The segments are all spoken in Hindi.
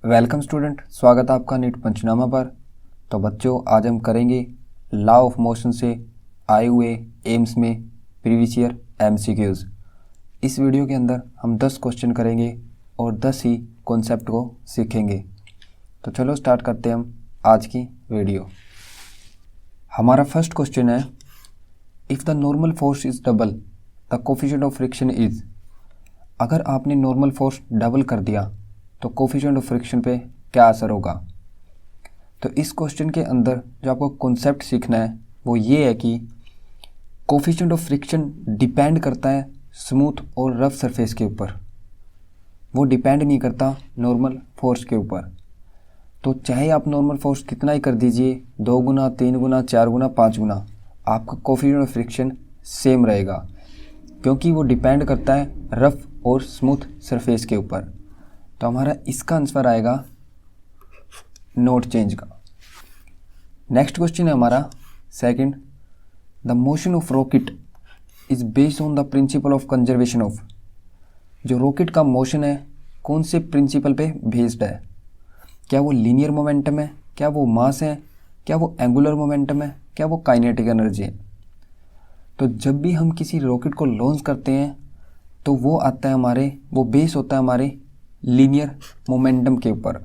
वेलकम स्टूडेंट, स्वागत है आपका नीट पंचनामा पर। तो बच्चों, आज हम करेंगे लॉ ऑफ मोशन से आए हुए एम्स में प्रीवियस ईयर एमसीक्यूज। इस वीडियो के अंदर हम 10 क्वेश्चन करेंगे और 10 ही कॉन्सेप्ट को सीखेंगे। तो चलो स्टार्ट करते हैं हम आज की वीडियो। हमारा फर्स्ट क्वेश्चन है, if the normal force is double the coefficient of friction is. अगर आपने नॉर्मल फोर्स डबल कर दिया तो कोफिशिएंट ऑफ फ्रिक्शन पे क्या असर होगा। तो इस क्वेश्चन के अंदर जो आपको कॉन्सेप्ट सीखना है वो ये है कि कोफिशिएंट ऑफ फ्रिक्शन डिपेंड करता है स्मूथ और रफ सरफेस के ऊपर, वो डिपेंड नहीं करता नॉर्मल फोर्स के ऊपर। तो चाहे आप नॉर्मल फोर्स कितना ही कर दीजिए, 2 गुना, 3 गुना, 4 गुना, 5 गुना, आपका कोफिशिएंट ऑफ फ्रिक्शन सेम रहेगा, क्योंकि वो डिपेंड करता है रफ और स्मूथ सरफेस के ऊपर। तो हमारा इसका आंसर आएगा नोट चेंज का। नेक्स्ट क्वेश्चन है हमारा second, the motion of rocket is based on the principle of conservation of. जो रॉकेट का मोशन है कौन से प्रिंसिपल पे बेस्ड है? क्या वो लीनियर मोमेंटम है, क्या वो मास है, क्या वो एंगुलर मोमेंटम है, क्या वो काइनेटिक एनर्जी है? तो जब भी हम किसी रॉकेट को लॉन्च करते हैं तो वो आता है वो बेस होता है हमारे लीनियर मोमेंटम के ऊपर।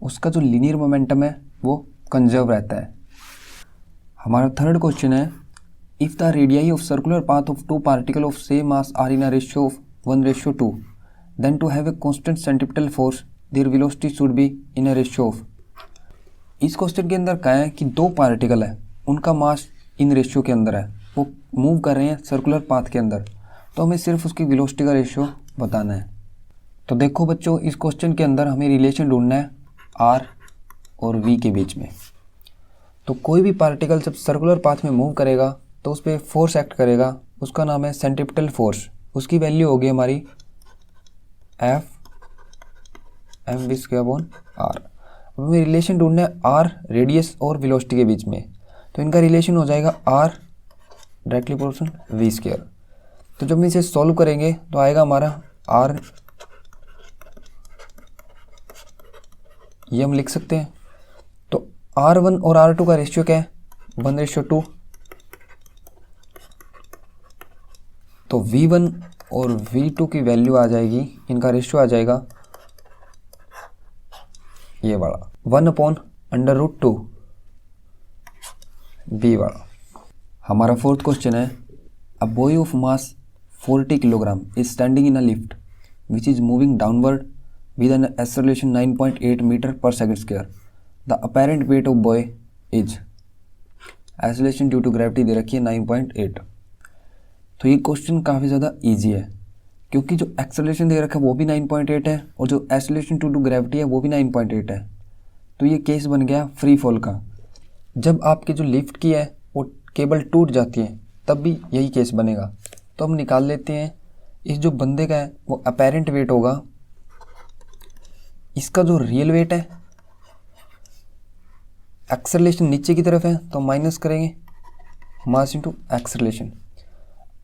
उसका जो लीनियर मोमेंटम है वो कंजर्व रहता है। हमारा थर्ड क्वेश्चन है, if the radii of circular path of 2 particle of same mass are in a ratio of 1:2, then to have a constant centripetal force their velocity should be in a ratio of. इस क्वेश्चन के अंदर क्या है कि 2 पार्टिकल है, उनका मास इन रेशियो के अंदर है, वो मूव कर रहे हैं सर्कुलर पाथ के अंदर, तो हमें सिर्फ उसकी वेलोसिटी का रेशियो बताना है। तो देखो बच्चों, इस क्वेश्चन के अंदर हमें रिलेशन ढूंढना है आर और वी के बीच में। तो कोई भी पार्टिकल जब सर्कुलर पाथ में मूव करेगा तो उस पर फोर्स एक्ट करेगा, उसका नाम है सेंट्रिपेटल फोर्स। उसकी वैल्यू होगी हमारी एफ mv²/r। अब हमें रिलेशन ढूंढना है आर रेडियस और वेलोसिटी के बीच में, तो इनका रिलेशन हो जाएगा आर डायरेक्टली प्रोपोर्शनल v²। तो जब हम इसे सॉल्व करेंगे तो आएगा हमारा आर, ये हम लिख सकते हैं। तो R1 और R2 का रेशियो क्या है? 1:2। तो V1 और V2 की वैल्यू आ जाएगी, इनका रेशियो आ जाएगा ये वाला 1/√2 B वाला। हमारा फोर्थ क्वेश्चन है, a boy of mass 40 kilogram is standing in a lift which is moving downward with an acceleration 9.8 meter per second square. The apparent weight of boy is, acceleration due to gravity दे रखी है 9.8। तो ये क्वेश्चन काफ़ी ज़्यादा इजी है, क्योंकि जो एक्सेलरेशन दे रखा है वो भी 9.8 है और जो एक्सेलरेशन ड्यू टू ग्रेविटी है वो भी 9.8 है। तो ये केस बन गया फ्री फॉल का। जब आपकी जो लिफ्ट की है वो केबल टूट जाती है तब भी यही केस बनेगा। तो हम निकाल लेते हैं, इस जो बंदे का है वो अपेरेंट वेट होगा, इसका जो रियल वेट है, एक्सेलरेशन नीचे की तरफ है तो माइनस करेंगे मास इंटू एक्सेलरेशन।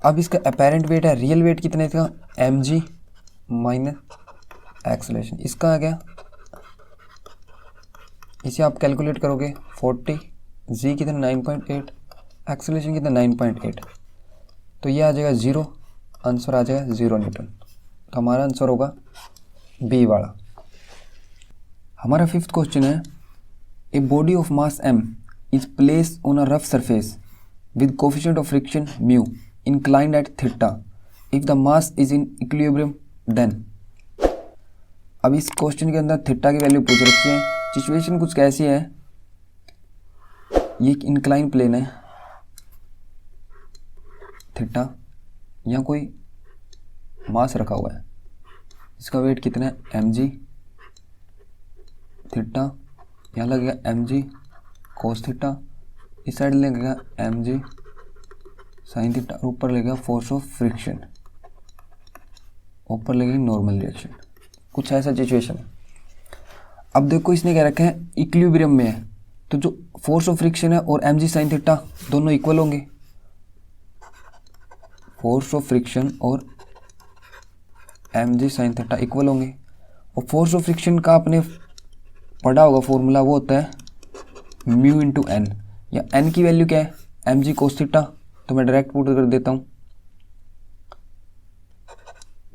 अब इसका अपेरेंट वेट है, रियल वेट कितना है इसका mg माइनस एक्सेलरेशन, इसका आ गया, इसे आप कैलकुलेट करोगे 40, g कितना 9.8, एक्सेलरेशन कितना 9.8, तो ये आ जाएगा 0, आंसर आ जाएगा 0 न्यूटन। तो हमारा आंसर होगा बी वाला। हमारा फिफ्थ क्वेश्चन है, a body of mass m is place on a rough surface with coefficient of friction mu inclined at theta if the mass is in equilibrium then. अब इस क्वेश्चन के अंदर थीटा की वैल्यू पूछ रखी है। सिचुएशन कुछ कैसी है, ये एक इंक्लाइन प्लेन है थीटा, यहाँ कोई मास रखा हुआ है, इसका वेट कितना है mg थीटा, यहाँ लगेगा mg कोस थीटा, इस साइड लगेगा mg साइन थीटा, और ऊपर लगेगा फोर्स ऑफ फ्रिक्शन, ऊपर लगेगी नॉर्मल रिएक्शन। कुछ ऐसा सिचुएशन है। अब देखो इसने क्या रखा है, इक्विलिब्रियम में है, तो जो फोर्स ऑफ फ्रिक्शन है और mg साइन थीटा दोनों इक्वल होंगे। फोर्स ऑफ फ्रिक्शन और mg साइन थीटा इक्वल होंगे, और फोर्स ऑफ फ्रिक्शन का अपने पढ़ा होगा फॉर्मूला, वो होता है म्यू इंटू एन, या एन की वैल्यू क्या है एम जी कोस थीटा, तो मैं डायरेक्ट पुट कर देता हूँ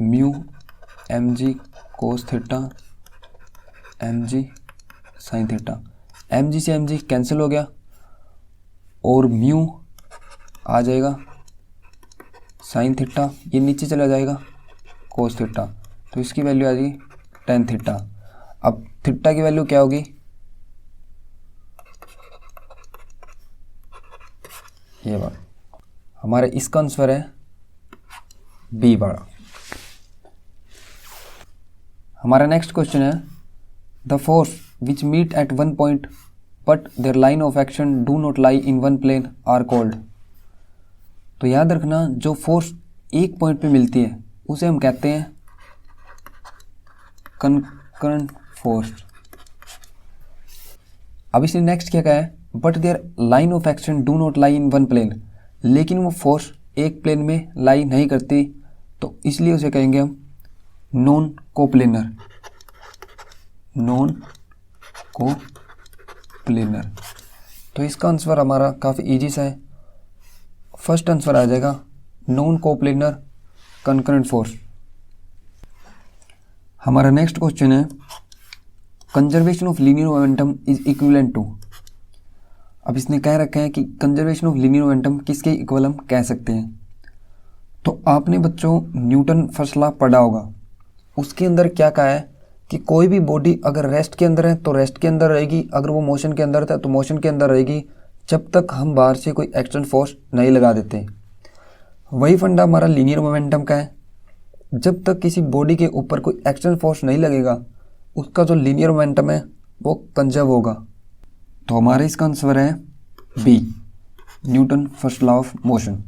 mu M G cos theta M G sine theta. M G से एम जी कैंसिल हो गया और म्यू आ जाएगा साइन थीटा, ये नीचे चला जाएगा कोस थीटा, तो इसकी वैल्यू आ जाएगी टेन थीटा। अब थीटा की वैल्यू क्या होगी, ये बात हमारे इसका आंसर है बी वाला। हमारा नेक्स्ट क्वेश्चन है the force which meet at one point but their line of action do not lie in one plane are called. तो याद रखना जो फोर्स एक पॉइंट पे मिलती है उसे हम कहते हैं कंकरेंट फोर्स। अब इसने नेक्स्ट क्या कहा है, but their line of action do not lie in one plane, लेकिन वो फोर्स एक प्लेन में लाई नहीं करती, तो इसलिए उसे कहेंगे हम नॉन कोप्लेनर, नॉन कोप्लेनर। तो इसका आंसर हमारा काफ़ी इजी सा है, फर्स्ट आंसर आ जाएगा नॉन कोप्लेनर कंकरेंट फोर्स। हमारा नेक्स्ट क्वेश्चन है conservation of linear momentum is equivalent to. अब इसने कह रखा है कि कंजर्वेशन ऑफ लीनियर मोमेंटम किसके इक्वल हम कह सकते हैं। तो आपने बच्चों न्यूटन फर्स्ट लॉ पढ़ा होगा, उसके अंदर क्या कहा है कि कोई भी बॉडी अगर रेस्ट के अंदर है तो रेस्ट के अंदर रहेगी, अगर वो मोशन के अंदर था तो मोशन के अंदर रहेगी, जब तक हम बाहर से कोई एक्सटर्नल फोर्स नहीं लगा देते। वही फंडा हमारा लीनियर मोमेंटम का है, जब तक किसी बॉडी के ऊपर कोई एक्सटर्नल फोर्स नहीं लगेगा उसका जो लीनियर मोमेंटम है वो कंजर्व होगा। तो हमारा इसका आंसर है B, Newton first law of motion.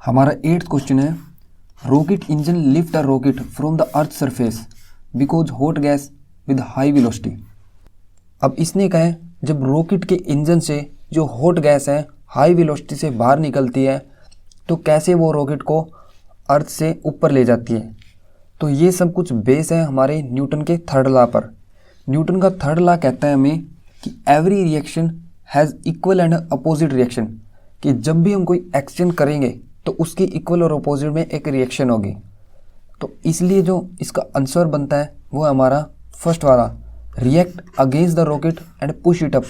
हमारा 8th क्वेश्चन है rocket engine lift a rocket from the earth surface because hot gas with high velocity. अब इसने कहा है जब रॉकेट के इंजन से जो हॉट गैस है हाई वेलोसिटी से बाहर निकलती है तो कैसे वो रॉकेट को अर्थ से ऊपर ले जाती है। तो ये सब कुछ बेस है हमारे न्यूटन के थर्ड लॉ पर। न्यूटन का थर्ड लॉ कहता है हमें कि every reaction has equal and opposite reaction, कि जब भी हम कोई एक्शन करेंगे तो उसकी इक्वल और अपोजिट में एक रिएक्शन होगी। तो इसलिए जो इसका आंसर बनता है वो हमारा फर्स्ट वाला, react against the rocket and push it up.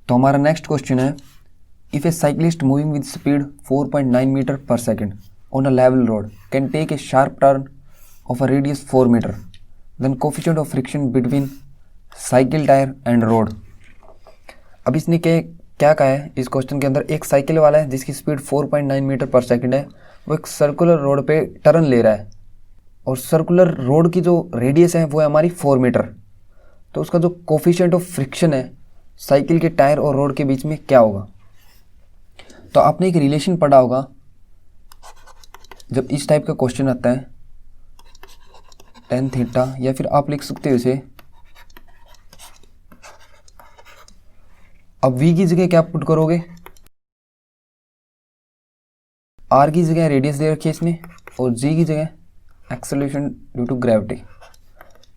तो हमारा नेक्स्ट क्वेश्चन है if a cyclist moving with speed 4.9 metre per second on a level road can take a sharp turn of a radius 4 metre, then coefficient of friction between cycle tyre and road. अब इसने क्या कहा है इस क्वेश्चन के अंदर, एक साइकिल वाला है जिसकी स्पीड 4.9 मीटर पर सेकंड है, वो एक सर्कुलर रोड पे टर्न ले रहा है और सर्कुलर रोड की जो रेडियस है वो है हमारी 4 मीटर। तो उसका जो कोफिशिएंट ऑफ फ्रिक्शन है साइकिल के टायर और रोड के बीच में क्या होगा। तो आपने एक रिलेशन पढ़ा होगा जब इस टाइप का क्वेश्चन आता है टेन थीटा, या फिर आप लिख सकते हो इसे, अब v की जगह क्या पुट करोगे, r की जगह रेडियस दे रखी है इसने और g की जगह एक्सेलरेशन ड्यू टू ग्रेविटी।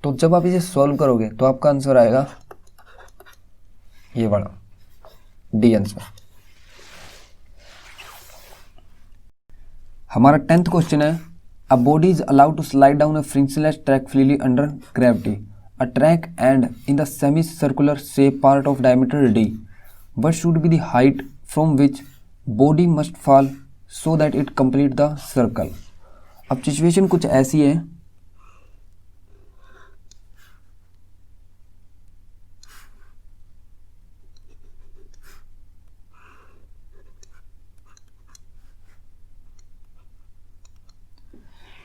तो जब आप इसे सॉल्व करोगे तो आपका आंसर आएगा ये वाला डी आंसर। हमारा 10th क्वेश्चन है a body is allowed to slide down a frictionless track freely under gravity, a track end in the semi circular shape part of diameter d, what should be the height from which body must fall so that it complete the circle। अब सिचुएशन कुछ ऐसी है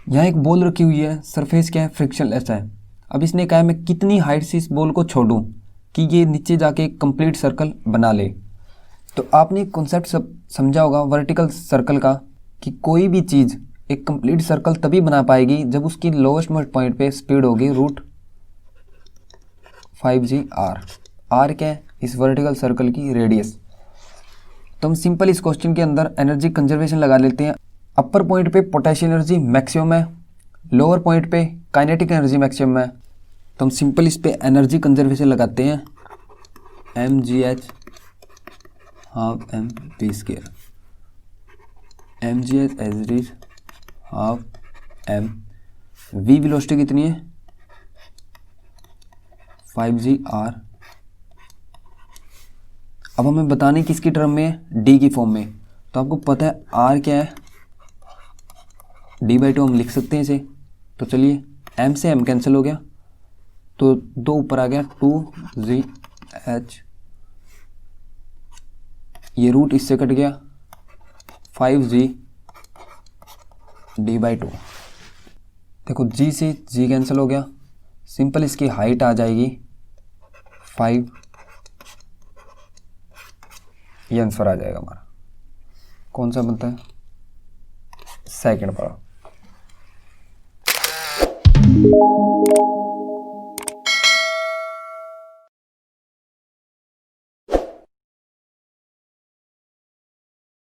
यहाँ एक बॉल रखी हुई है, सरफेस क्या है फ्रिक्शनलेस है। अब इसने कहा मैं कितनी हाइट से इस बॉल को छोड़ूं कि ये नीचे जाके एक कंप्लीट सर्कल बना ले। तो आपने एक कॉन्सेप्ट समझा होगा वर्टिकल सर्कल का, कि कोई भी चीज़ एक कंप्लीट सर्कल तभी बना पाएगी जब उसकी लोएस्ट मोस्ट पॉइंट पे स्पीड होगी √5g r। r क्या है इस वर्टिकल सर्कल की रेडियस। तो हम सिंपल इस क्वेश्चन के अंदर एनर्जी कंजर्वेशन लगा लेते हैं। अपर पॉइंट पे पोटेंशियल एनर्जी मैक्सिमम है लोअर पॉइंट पे काइनेटिक एनर्जी मैक्सिमम है, तो हम सिंपल इस पे एनर्जी कंजर्वेशन लगाते हैं, mgh half M P square, mgh as it is half M. V velocity कितनी है 5g/r। अब हमें बताने किसकी टर्म में है, डी की फॉर्म में। तो आपको पता है आर क्या है, d/2 हम लिख सकते हैं इसे। तो चलिए m से m कैंसिल हो गया, तो 2 ऊपर आ गया 2gh, ये रूट इससे कट गया 5g d/2। देखो g से g कैंसिल हो गया, सिंपल इसकी हाइट आ जाएगी 5, ये आंसर आ जाएगा हमारा। कौन सा बनता है, सेकंड वाला।